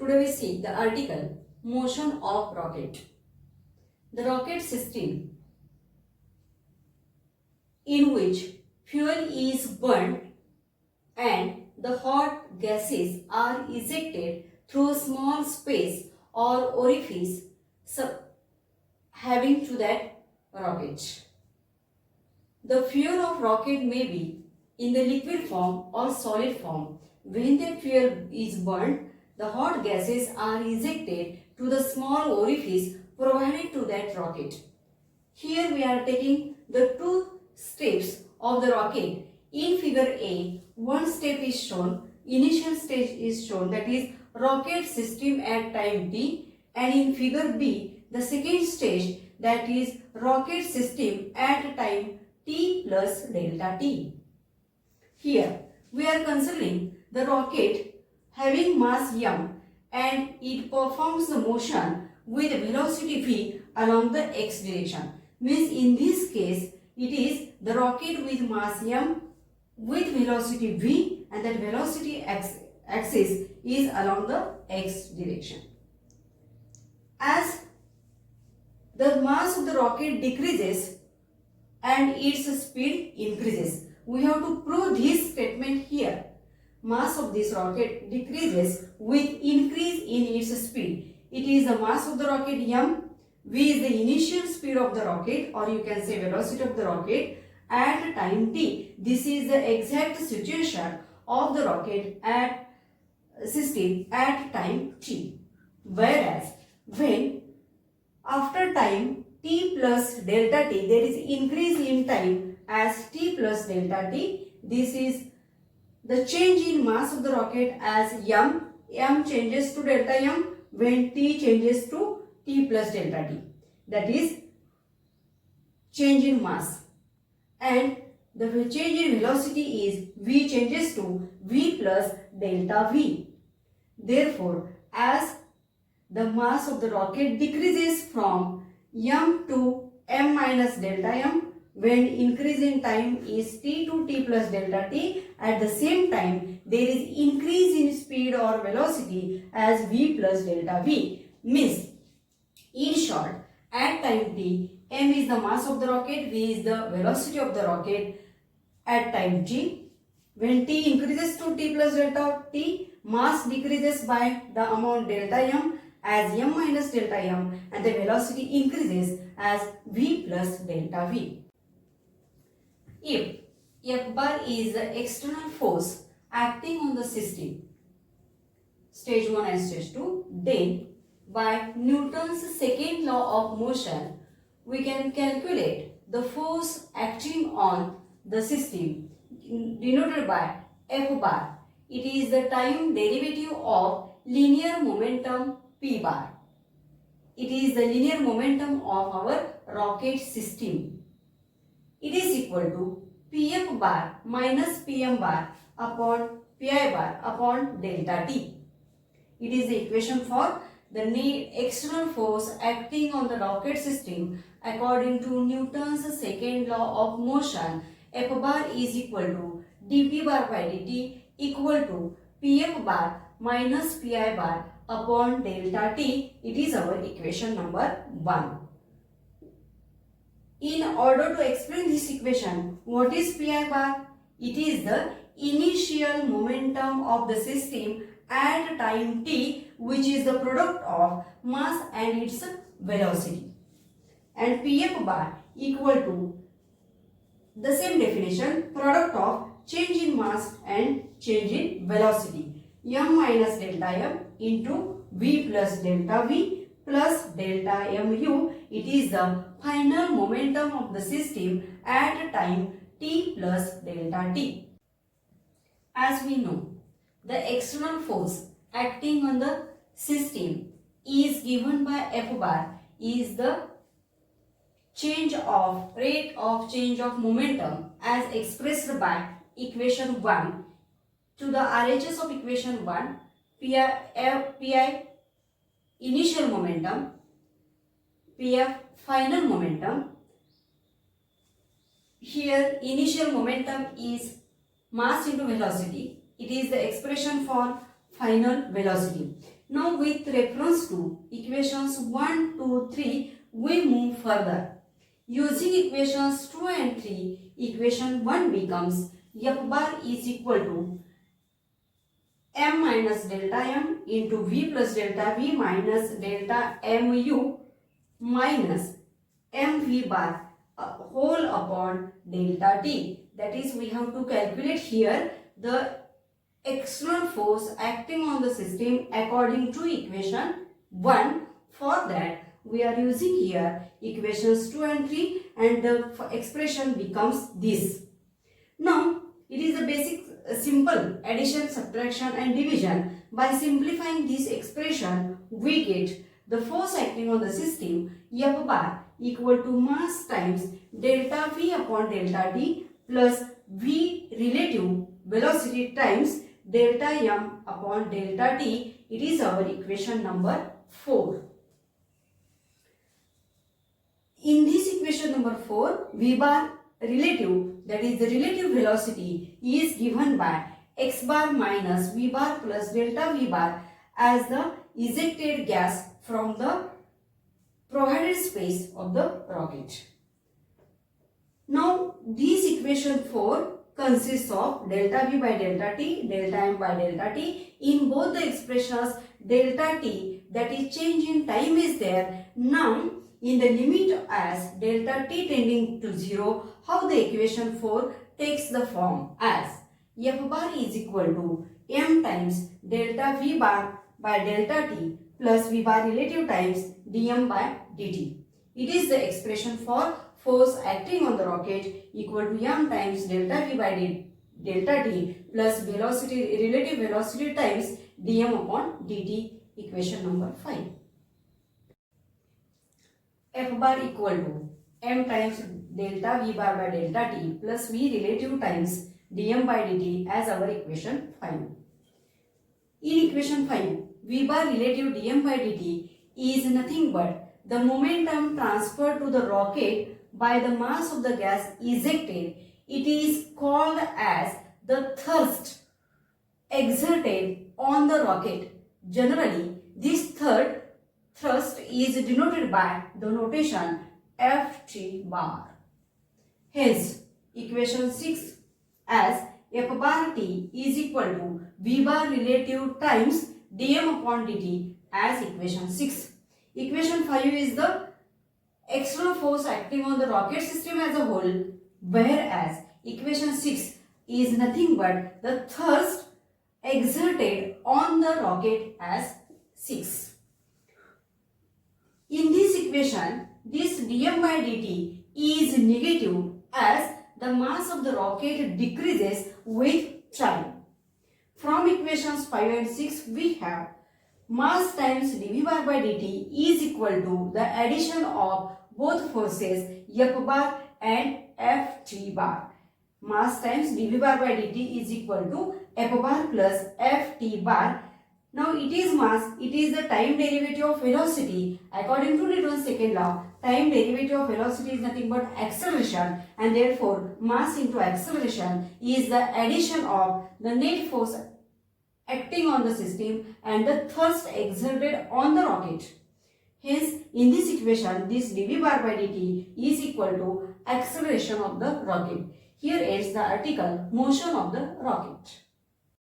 Today we see the article Motion of Rocket. The rocket system in which fuel is burnt and the hot gases are ejected through a small space or orifice having to that rocket. The fuel of rocket may be in the liquid form or solid form. When the fuel is burnt, the hot gases are ejected to the small orifice provided to that rocket. Here we are taking the two steps of the rocket. In figure A, one step is shown, initial stage is shown, that is rocket system at time t, and in figure B, the second stage, that is rocket system at time t plus delta t. Here we are considering the rocket having mass m and it performs the motion with velocity v along the x direction. Means in this case it is the rocket with mass m with velocity v and that velocity axis is along the x direction. As the mass of the rocket decreases and its speed increases, we have to prove this statement here. Mass of this rocket decreases with increase in its speed. It is the mass of the rocket m, v is the initial speed of the rocket, or you can say velocity of the rocket at time t. This is the exact situation of the rocket at system at time t. Whereas when after time t plus delta t, there is increase in time as t plus delta t. This is the change in mass of the rocket as m. M changes to delta m when t changes to t plus delta t. That is change in mass. And the change in velocity is v changes to v plus delta v. Therefore, as the mass of the rocket decreases from m to m minus delta m, when increase in time is t to t plus delta t, at the same time there is increase in speed or velocity as v plus delta v. Means, in short, at time t, m is the mass of the rocket, v is the velocity of the rocket at time t. When t increases to t plus delta t, mass decreases by the amount delta m as m minus delta m, and the velocity increases as v plus delta v. If F bar is the external force acting on the system, stage 1 and stage 2, then by Newton's second law of motion, we can calculate the force acting on the system denoted by F bar. It is the time derivative of linear momentum P bar. It is the linear momentum of our rocket system. It is equal to Pf bar minus Pm bar upon Pi bar upon delta t. It is the equation for the external force acting on the rocket system according to Newton's second law of motion. F bar is equal to dP bar by dt equal to Pf bar minus Pi bar upon delta t. It is our equation number 1. In order to explain this equation, what is Pi bar? It is the initial momentum of the system at time t, which is the product of mass and its velocity. And Pf bar equal to the same definition, product of change in mass and change in velocity. M minus delta m into v plus delta v plus delta mu. It is the final momentum of the system at time t plus delta t. As we know, the external force acting on the system is given by F bar is the rate of change of momentum as expressed by equation 1. To the RHS of equation 1, Pi initial momentum, Pf final momentum. Here initial momentum is mass into velocity. It is the expression for final velocity. Now with reference to equations 1, 2, 3, we move further. Using equations 2 and 3, equation 1 becomes F bar is equal to m minus delta m into v plus delta v minus delta mu minus mv bar whole upon delta t. That is, we have to calculate here the external force acting on the system according to equation 1. For that, we are using here equations 2 and 3 and the expression becomes this. Now, it is a basic simple addition, subtraction and division. By simplifying this expression, we get the force acting on the system F bar equal to mass times delta V upon delta T plus V relative velocity times delta M upon delta T. It is our equation number 4. In this equation number 4, V bar relative, that is the relative velocity, is given by x bar minus V bar plus delta V bar as the ejected gas from the provided space of the rocket. Now, this equation 4 consists of delta V by delta T, delta M by delta T. In both the expressions, delta T, that is change in time, is there. Now, in the limit as delta T tending to 0, how the equation 4 takes the form as F bar is equal to m times delta V bar by delta T plus V bar relative times dm by dt. It is the expression for force acting on the rocket equal to m times delta V by delta T plus velocity, relative velocity times dm upon dt, equation number 5. F bar equal to m times delta V bar by delta T plus V relative times dm by dt as our equation 5. In equation 5, V bar relative dm by dt is nothing but the momentum transferred to the rocket by the mass of the gas ejected. It is called as the thrust exerted on the rocket. Generally, this thrust is denoted by the notation Ft bar. Hence, equation 6 as F bar T is equal to V bar relative times dm upon dt as equation 6. Equation 5 is the external force acting on the rocket system as a whole, whereas equation 6 is nothing but the thrust exerted on the rocket as 6. In this equation, this dm by dt is negative as the mass of the rocket decreases with time. From equations 5 and 6, we have mass times dv bar by dt is equal to the addition of both forces F bar and Ft bar. Mass times dv bar by dt is equal to F bar plus Ft bar. Now it is mass, it is the time derivative of velocity. According to Newton's second law, time derivative of velocity is nothing but acceleration, and therefore mass into acceleration is the addition of the net force acting on the system and the thrust exerted on the rocket. Hence, in this equation, this dv bar by dt is equal to acceleration of the rocket. Here is the article motion of the rocket.